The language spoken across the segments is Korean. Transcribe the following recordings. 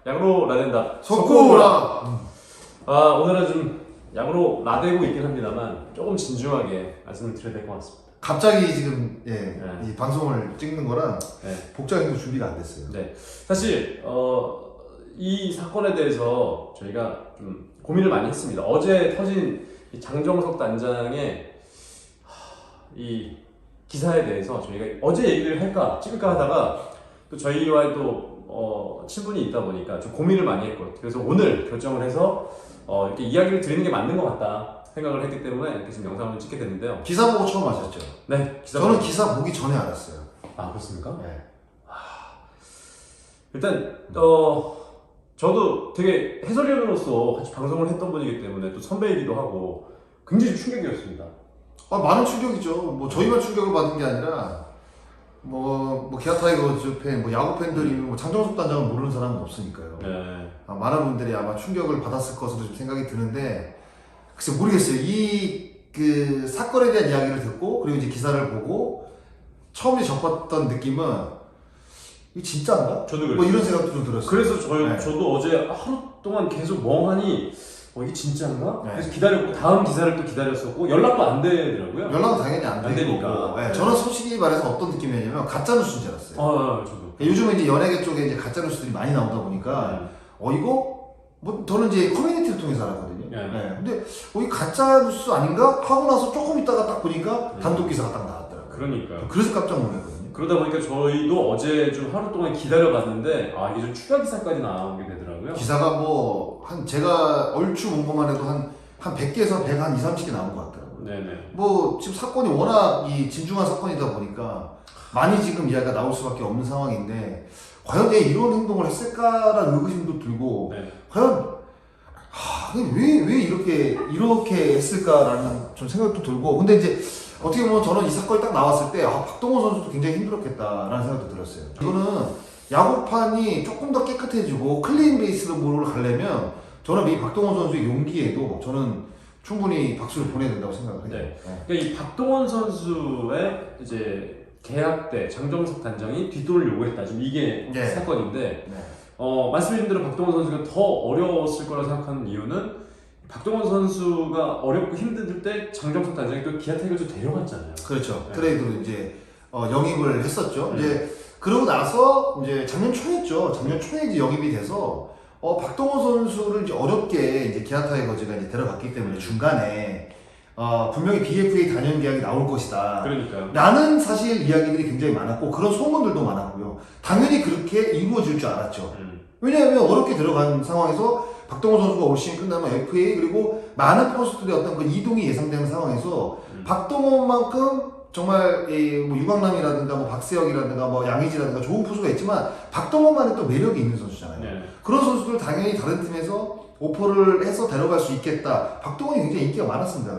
야구로 나댄다. 석구라. 오늘은 좀 야구로 나대고 있긴 합니다만 조금 진중하게 말씀을 드려야 될 것 같습니다. 갑자기 지금 이 방송을 찍는 거랑 복장이 준비가 안 됐어요. 네, 사실 이 사건에 대해서 저희가 좀 고민을 많이 했습니다. 어제 터진 이 장정석 단장의 이 기사에 대해서 저희가 어제 얘기를 할까 찍을까 하다가 또 저희와의 또 친분이 있다 보니까 좀 고민을 많이 했고, 그래서 오늘 결정을 해서 이렇게 이야기를 드리는 게 맞는 것 같다 생각을 했기 때문에 이렇게 지금 영상을 찍게 됐는데요. 기사 보고 처음 아셨죠? 네, 저는 기사 보기 전에 알았어요. 아, 그렇습니까? 네. 일단 저도 되게 해설위원으로서 같이 방송을 했던 분이기 때문에 또 선배이기도 하고 굉장히 충격이었습니다. 많은 충격이죠. 뭐 저희만 충격을 받은 게 아니라 뭐 기아 타이거즈 팬, 뭐 야구 팬들이 뭐 장정석 단장을 모르는 사람은 없으니까요. 네. 많은 분들이 아마 충격을 받았을 것으로 좀 생각이 드는데, 글쎄 모르겠어요. 그 사건에 대한 이야기를 듣고 그리고 이제 기사를 보고 처음에 접했던 느낌은 이게 진짜인가? 저도 그랬어요. 뭐 이런 생각도 좀 들었어요. 그래서 저도 어제 하루 동안 계속 멍하니 이게 진짜인가? 네. 그래서 기다렸고 다음 기사를 또 기다렸었고 연락도 안 되더라고요. 연락은 당연히 안 되니까. 되니까. 저는 솔직히 말해서 어떤 느낌이었냐면 가짜뉴스인 줄 알았어요. 저도. 요즘은 이제 연예계 쪽에 이제 가짜뉴스들이 많이 나오다 보니까 이거 뭐 저는 이제 커뮤니티를 통해서 알았거든요. 근데 이게 가짜뉴스 아닌가 하고 나서 조금 있다가 딱 보니까 단독 기사가 딱 나왔더라고요. 그러니까. 그래서 깜짝 놀랐거든요. 그러다 보니까 저희도 어제 좀 하루 동안 기다려봤는데 이게 좀 추가 기사까지 나오게 되더라고요. 기사가 뭐 제가 얼추 본 것만 해도 한 100개에서 100 한 2, 30개 나온 것 같더라고요. 네네. 뭐 지금 사건이 워낙 이 진중한 사건이다 보니까 많이 지금 이야기가 나올 수밖에 없는 상황인데, 과연 얘 이런 행동을 했을까라는 의구심도 들고, 과연 왜 이렇게 했을까라는 좀 생각도 들고. 근데 이제 어떻게 보면 저는 이 사건이 딱 나왔을 때 박동원 선수도 굉장히 힘들었겠다라는 생각도 들었어요. 이거는 야구판이 조금 더 깨끗해지고 클린 베이스로 가려면 저는 이 박동원 선수의 용기에도 저는 충분히 박수를 보내야 된다고 생각을 해요. 그러니까 이 박동원 선수의 이제 계약 때 장정석 단장이 뒷돈을 요구했다. 지금 이게 사건인데 말씀해준 대로 박동원 선수가 더 어려웠을 거라 생각하는 이유는 박동원 선수가 어렵고 힘들 때 장정석 단장이 또 기아 타이거즈 데려갔잖아요. 그렇죠. 트레이드로 이제 영입을 했었죠. 이제 그러고 나서 이제 작년 초였죠. 작년 초에 이제 영입이 돼서 박동원 선수를 이제 어렵게 이제 기아 타이거즈가 이제 데려갔기 때문에 중간에 분명히 BFA 단연 계약이 나올 것이다. 그러니까요. 라는 사실 이야기들이 굉장히 많았고 그런 소문들도 많았고요. 당연히 그렇게 이루어질 줄 알았죠. 왜냐하면 어렵게 들어간 상황에서 박동원 선수가 올 시즌 끝나면 FA 그리고 많은 포스트들의 어떤 그 이동이 예상되는 상황에서 박동원만큼 정말 뭐 유강남이라든가 뭐 박세혁이라든가 뭐 양의지라든가 좋은 포수가 있지만 박동원만의 또 매력이 있는 선수잖아요. 그런 선수들 당연히 다른 팀에서 오퍼를 해서 데려갈 수 있겠다. 박동원이 굉장히 인기가 많았습니다.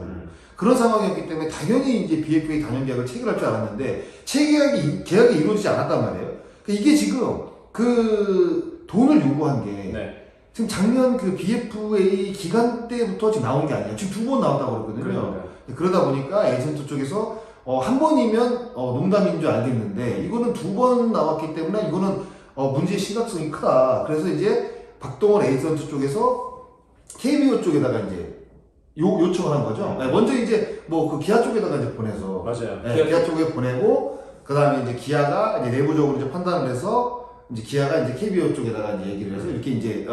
그런 상황이었기 때문에 당연히 이제 BFA 단연 계약을 체결할 줄 알았는데 계약이 이루어지지 않았단 말이에요. 그러니까 이게 지금 그 돈을 요구한 게 지금 작년 그 BFA 기간 때부터 지금 나온 게 아니에요. 지금 2번 나왔다고 그러거든요. 그러다 보니까 에이전트 쪽에서 한 번이면 농담인 줄 알겠는데 이거는 2번 나왔기 때문에 이거는 문제의 심각성이 크다. 그래서 이제 박동원 에이전트 쪽에서 KBO 쪽에다가 이제 요청을 한 거죠. 먼저 이제 뭐 그 기아 쪽에다가 이제 보내서 기아 쪽에 보내고 그 다음에 이제 기아가 이제 내부적으로 이제 판단을 해서 이제 기아가 이제 KBO 쪽에다가 이제 얘기를 해서 이렇게 이제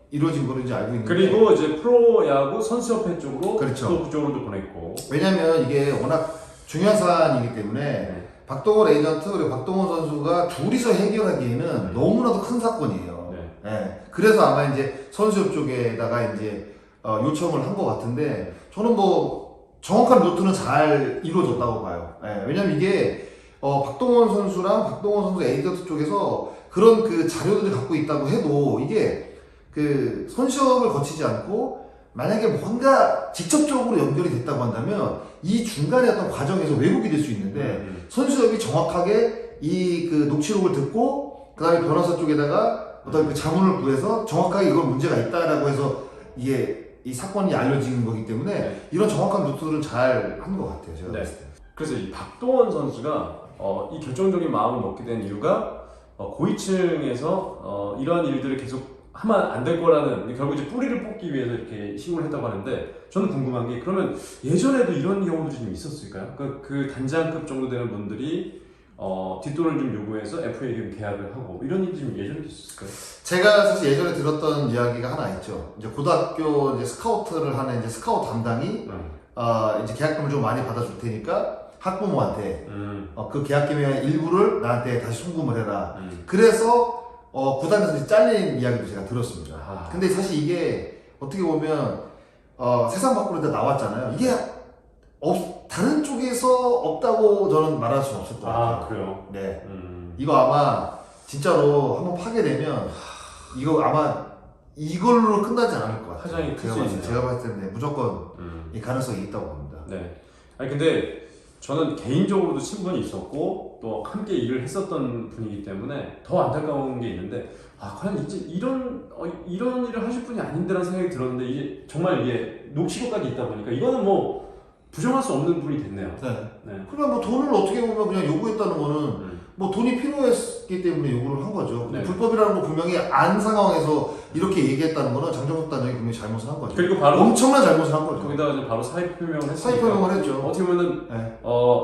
이루어진 거를 이제 알고 있는데, 그리고 이제 프로야구 선수협회 쪽으로 그렇죠. 또 그쪽으로도 보냈고. 왜냐면 이게 워낙 중요한 사안이기 때문에 박동원 에이전트 그리고 박동원 선수가 둘이서 해결하기에는 너무나도 큰 사건이에요. 그래서 아마 이제 선수협 쪽에다가 이제 요청을 한 것 같은데, 저는 뭐 정확한 루트는 잘 이루어졌다고 봐요. 왜냐면 이게 박동원 선수랑 박동원 선수 에이전트 쪽에서 그런 그 자료들을 갖고 있다고 해도 이게 그 선수협을 거치지 않고 만약에 뭔가 직접적으로 연결이 됐다고 한다면 이 중간에 어떤 과정에서 왜곡이 될 수 있는데 선수협이 정확하게 이 그 녹취록을 듣고 그 다음에 변호사 쪽에다가 어떤 그 자문을 구해서 정확하게 이건 문제가 있다라고 해서 이게 이 사건이 알려진 거기 때문에 이런 정확한 루트를 잘 한 것 같아요. 제가 봤을 때. 그래서 이 박동원 선수가 이 결정적인 마음을 먹게 된 이유가 고위층에서 이러한 일들을 계속 하면 안 될 거라는 결국 이제 뿌리를 뽑기 위해서 이렇게 신고를 했다고 하는데 저는 궁금한 게 그러면 예전에도 이런 경우들이 좀 있었을까요? 그 단장급 정도 되는 분들이 뒷돈을 좀 요구해서 FA에게 계약을 하고 이런 일이 좀 예전에도 있었을까요? 제가 사실 예전에 들었던 이야기가 하나 있죠. 이제 고등학교 이제 스카우트를 하는 이제 스카우트 담당이 이제 계약금을 좀 많이 받아줄 테니까 학부모한테 그 계약금의 일부를 나한테 다시 송금을 해라. 그래서 구단에서 이제 잘린 이야기도 제가 들었습니다. 근데 사실 이게 어떻게 보면 세상 밖으로 다 나왔잖아요. 이게 다른 쪽에서 없다고 저는 말할 수는 없을 것 같아요. 그래요? 네. 이거 아마 진짜로 한번 파괴되면 이거 아마 이걸로 끝나지 않을 것 같아요. 파장이 클 수 있네요. 제가 봤을 때 무조건 이 가능성이 있다고 봅니다. 네. 아니 근데 저는 개인적으로도 친분이 있었고 또 함께 일을 했었던 분이기 때문에 더 안타까운 게 있는데 과연 이제 이런 일을 하실 분이 아닌데라는 생각이 들었는데 이게 정말 이게 녹취록까지 있다 보니까 이거는 뭐 부정할 수 없는 분이 됐네요. 네. 그러면 뭐 돈을 어떻게 보면 그냥 요구했다는 거는 뭐 돈이 필요했기 때문에 요구를 한 거죠. 네. 불법이라는 거 분명히 안 상황에서 이렇게 얘기했다는 거는 장정석 단장이 분명히 잘못을 한 거죠. 그리고 바로 엄청난 잘못을 한 거죠. 거기다가 이제 바로 사의 표명을 했으니까 사의 표명을 했죠. 어떻게 보면은 네.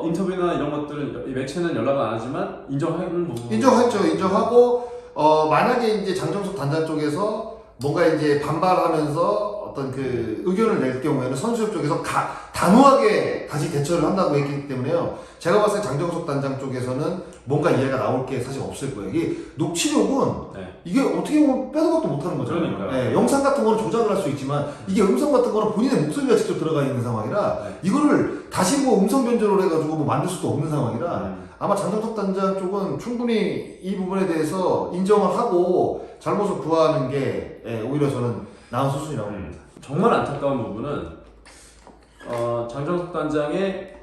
인터뷰나 이런 것들은 매체는 연락을 안 하지만 인정하는 부분 인정했죠. 인정하고 만약에 이제 장정석 단장 쪽에서 뭔가 이제 반발하면서 어떤 그 의견을 낼 경우에는 선수협 쪽에서 단호하게 다시 대처를 한다고 했기 때문에요. 제가 봤을 때 장정석 단장 쪽에서는 뭔가 이해가 나올 게 사실 없을 거예요. 이게 녹취록은 이게 어떻게 보면 빼도 박도 못하는 거잖아요. 그러니까요. 네, 영상 같은 거는 조작을 할 수 있지만 이게 음성 같은 거는 본인의 목소리가 직접 들어가 있는 상황이라 이거를 다시 뭐 음성 변조를 해가지고 뭐 만들 수도 없는 상황이라 아마 장정석 단장 쪽은 충분히 이 부분에 대해서 인정을 하고 잘못을 구하는 게 오히려 저는 나은 수순이라고 봅니다. 정말 안타까운 부분은 장정석 단장의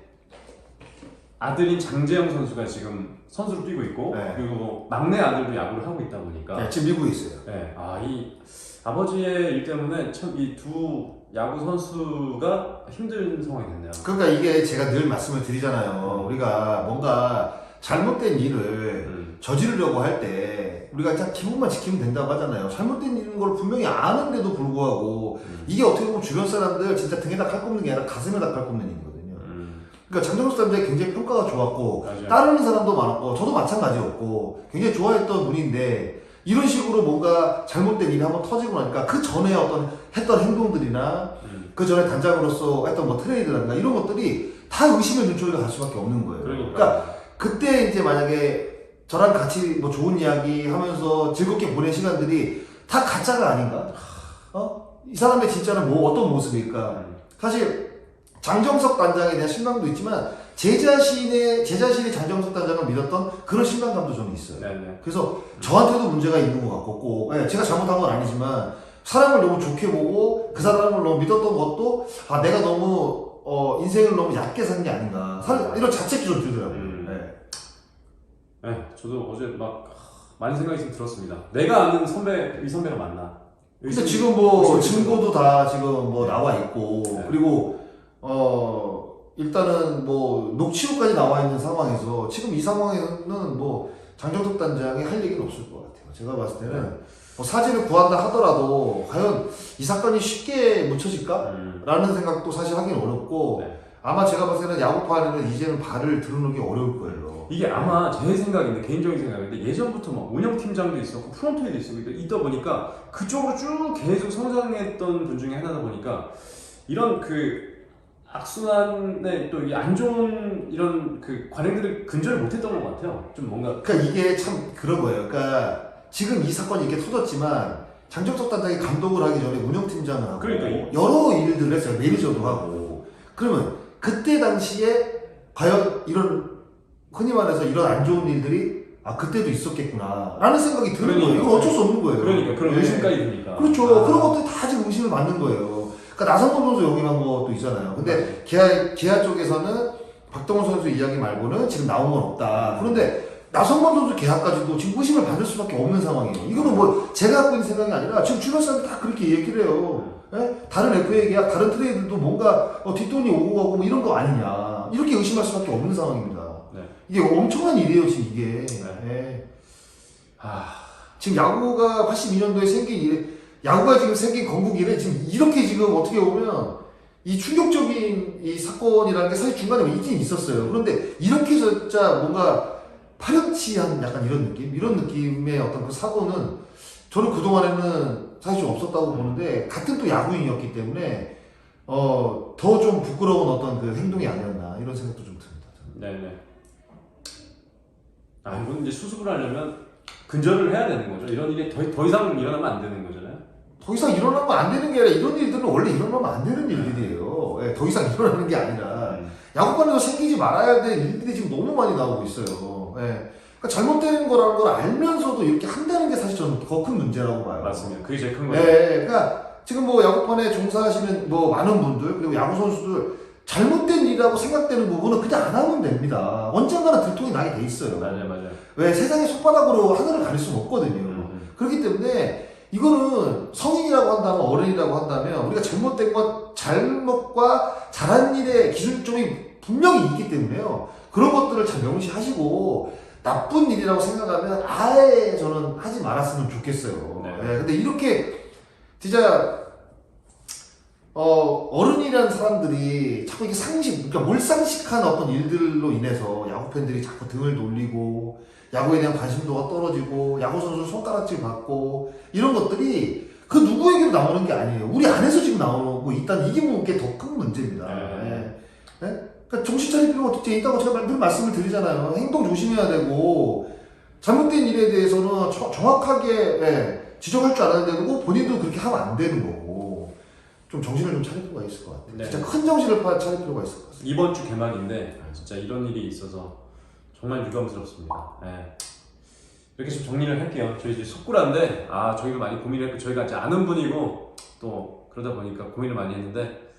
아들인 장재영 선수가 지금 선수로 뛰고 있고 그리고 막내 아들도 야구를 하고 있다 보니까 지금 미국에 있어요. 이 아버지의 일 때문에 참 이 두 야구 선수가 힘든 상황이 됐네요. 그러니까 이게 제가 늘 말씀을 드리잖아요. 우리가 뭔가 잘못된 일을 저지르려고 할 때 우리가 그냥 기본만 지키면 된다고 하잖아요. 잘못된 일인 걸 분명히 아는데도 불구하고 이게 어떻게 보면 주변 사람들 진짜 등에다 칼 꼽는 게 아니라 가슴에다 칼 꼽는 일이거든요. 그러니까 장정석 단장이 굉장히 평가가 좋았고 맞아요. 따르는 사람도 많았고 저도 마찬가지였고 굉장히 좋아했던 분인데 이런 식으로 뭔가 잘못된 일이 한번 터지고 나니까 그 전에 했던 행동들이나 그 전에 단장으로서 했던 뭐 트레이드라든가 이런 것들이 다 의심의 눈초리가 갈 수밖에 없는 거예요. 그러니까 그때 이제 만약에 저랑 같이 뭐 좋은 이야기 하면서 즐겁게 보낸 시간들이 다 가짜가 아닌가? 이 사람의 진짜는 뭐 어떤 모습일까? 사실 장정석 단장에 대한 실망도 있지만 제 자신이 장정석 단장을 믿었던 그런 실망감도 저는 있어요. 그래서 저한테도 문제가 있는 것 같고 꼭 제가 잘못한 건 아니지만 사람을 너무 좋게 보고 그 사람을 너무 믿었던 것도 내가 너무 인생을 너무 얕게 산 게 아닌가 이런 자책도 좀 들더라고요. 저도 어제 막 많은 생각이 좀 들었습니다. 내가 아는 이 선배가 맞나? 근데 지금 뭐 증거도 다 지금 뭐 나와 있고 그리고 일단은 뭐 녹취록까지 나와 있는 상황에서 지금 이 상황에는 뭐 장정석 단장이 할 얘기는 없을 것 같아요. 제가 봤을 때는 뭐 사진을 구한다 하더라도 과연 이 사건이 쉽게 묻혀질까? 라는 생각도 사실 하긴 어렵고 아마 제가 봤을 때는 야구판에는 이제는 발을 들어놓기 어려울 거예요. 이게 아마 제 생각인데 개인적인 생각인데 예전부터 막 운영팀장도 있었고 프론트에도 있다 보니까 그쪽으로 쭉 계속 성장했던 분 중에 하나다 보니까 이런 그 악순환에 또 안 좋은 이런 그 관행들을 근절을 못했던 것 같아요. 좀 뭔가 그러니까 이게 참 그런 거예요. 그러니까 지금 이 사건이 이렇게 터졌지만 장정석 단장이 감독을 하기 전에 운영팀장을 하고 여러 일들을 했어요. 매니저도 하고 그러면 그때 당시에 과연 이런 흔히 말해서 이런 안 좋은 일들이 그때도 있었겠구나 라는 생각이 드는 거예요. 이건 어쩔 수 없는 거예요. 그러니까 그런 의심까지 드니까 그렇죠. 그런 것들이 다 지금 의심을 받는 거예요. 그러니까 나성범 선수 용인한 것도 있잖아요. 근데 기아 쪽에서는 박동원 선수 이야기 말고는 지금 나온 건 없다. 그런데 나성범 선수 계약까지도 지금 의심을 받을 수밖에 없는 상황이에요. 이거는 뭐 제가 갖고 있는 생각이 아니라 지금 주변 사람들 다 그렇게 얘기를 해요. 다른 FA 계약, 다른 트레이드도 뭔가 뒷돈이 오고 가고 뭐 이런 거 아니냐. 이렇게 의심할 수밖에 없는 상황입니다. 이게 엄청난 일이에요, 지금 이게. 지금 야구가 82년도에 생긴 이래, 야구가 지금 생긴 건국 이래 지금 이렇게 지금 어떻게 보면 이 충격적인 이 사건이라는 게 사실 중간에 있긴 있었어요. 그런데 이렇게 진짜 뭔가 파렴치한 약간 이런 느낌? 이런 느낌의 어떤 그 사고는 저는 그동안에는 사실 좀 없었다고 보는데 같은 또 야구인이었기 때문에 더 좀 부끄러운 어떤 그 행동이 아니었나 이런 생각도 좀 듭니다. 네네. 아, 이건 이제 수습을 하려면 근절을 해야 되는 거죠. 이런 일이 더 이상 일어나면 안 되는 거잖아요. 더 이상 일어나면 안 되는 게 아니라 이런 일들은 원래 일어나면 안 되는 일들이에요. 예, 더 이상 일어나는 게 아니라 야구관에서 생기지 말아야 될 일들이 지금 너무 많이 나오고 있어요. 예. 그러니까 잘못되는 거라는 걸 알면서도 이렇게 한다는 게 사실 저는 더 큰 문제라고 봐요. 맞습니다. 그게 제일 큰 거죠. 예, 그러니까 지금 뭐 야구판에 종사하시는 뭐 많은 분들 그리고 야구 선수들 잘못된 일이라고 생각되는 부분은 그냥 안 하면 됩니다. 언젠가는 들통이 나게 돼 있어요. 맞아요. 왜 세상의 손바닥으로 하늘을 가릴 수는 없거든요. 그렇기 때문에 이거는 성인이라고 한다면 어른이라고 한다면 우리가 잘못된 것, 잘못과 잘한 일의 기준점이 분명히 있기 때문에요. 그런 것들을 잘 명시하시고 나쁜 일이라고 생각하면 아예 저는 하지 말았으면 좋겠어요. 네. 예, 근데 이렇게 진짜 어른이라는 사람들이 자꾸 이게 그러니까 몰상식한 어떤 일들로 인해서 야구 팬들이 자꾸 등을 돌리고 야구에 대한 관심도가 떨어지고 야구 선수 손가락질 받고 이런 것들이 그 누구에게도 나오는 게 아니에요. 우리 안에서 지금 나오고 있다는 이게 더 큰 문제입니다. 예. 그러니까 정신 차릴 필요가 어떻게 있다고 제가 늘 말씀을 드리잖아요. 행동 조심해야 되고 잘못된 일에 대해서는 정확하게 지적할 줄 알아야 되고 본인도 그렇게 하면 안 되는 거고 좀 정신을 좀 차릴 필요가 있을 것 같아요. 네. 진짜 큰 정신을 차릴 필요가 있을 것 같아요. 이번 주 개막인데 진짜 이런 일이 있어서 정말 유감스럽습니다. 네. 이렇게 좀 정리를 할게요. 저희 이제 속구라인데 저희가 많이 고민을 했고 저희가 이제 아는 분이고 또 그러다 보니까 고민을 많이 했는데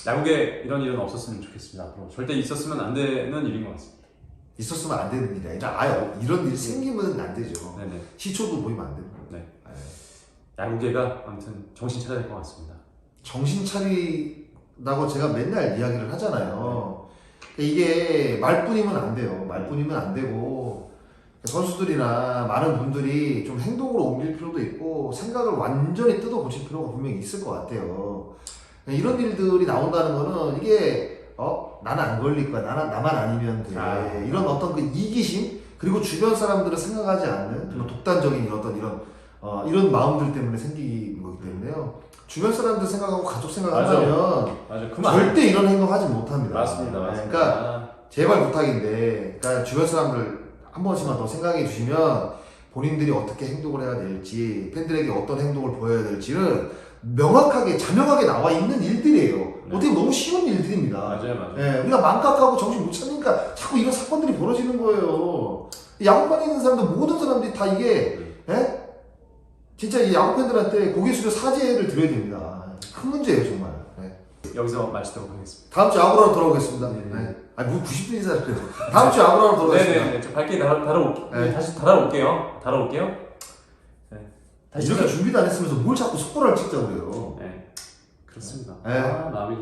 야구에 이런 일은 없었으면 좋겠습니다. 앞으로 절대 있었으면 안 되는 일인 것 같습니다. 있었으면 안 되는 일이 아니라 아예 이런 일이 생기면 안 되죠. 네네. 시초도 보이면 안 되는 거예요. 네. 야구계가 아무튼 정신 차려야 될 것 같습니다. 정신 차리라고 제가 맨날 이야기를 하잖아요. 이게 말뿐이면 안 돼요. 말뿐이면 안 되고 선수들이나 많은 분들이 좀 행동으로 옮길 필요도 있고 생각을 완전히 뜯어 고칠 필요가 분명히 있을 것 같아요. 이런 일들이 나온다는 거는 이게 나는 안 걸릴 거야. 나만 아니면 돼. 이런 어떤 그 이기심 그리고 주변 사람들을 생각하지 않는 그런 독단적인 이런 마음들 때문에 생기는 거기 때문에요. 주변 사람들 생각하고 가족 생각한다면 절대 이런 행동하지 못합니다. 맞습니다. 그러니까 제발 부탁인데, 그러니까 주변 사람들 한 번씩만 더 생각해 주시면 본인들이 어떻게 행동을 해야 될지, 팬들에게 어떤 행동을 보여야 될지는 명확하게 자명하게 나와 있는 일들이에요. 어떻게 보면 너무 쉬운 일들입니다. 맞아요. 예, 우리가 망각하고 정신 못 차리니까 자꾸 이런 사건들이 벌어지는 거예요. 야구판에 있는 사람들 모든 사람들이 다 이게 진짜 이 야구 팬들한테 고개 숙여 사죄를 드려야 됩니다. 큰 문제예요 정말. 여기서 마치도록 하겠습니다. 다음 주 야구라로 돌아오겠습니다. 뭐 90분 인사를 해요. 다음 주 야구라로 돌아오겠습니다. 네네. 저 밝게 다시 달아올게요. 다시 이렇게 준비도 안 했으면서 뭘 자꾸 속보를 찍자고 그래요. 네. 그렇습니다. 네. 마음이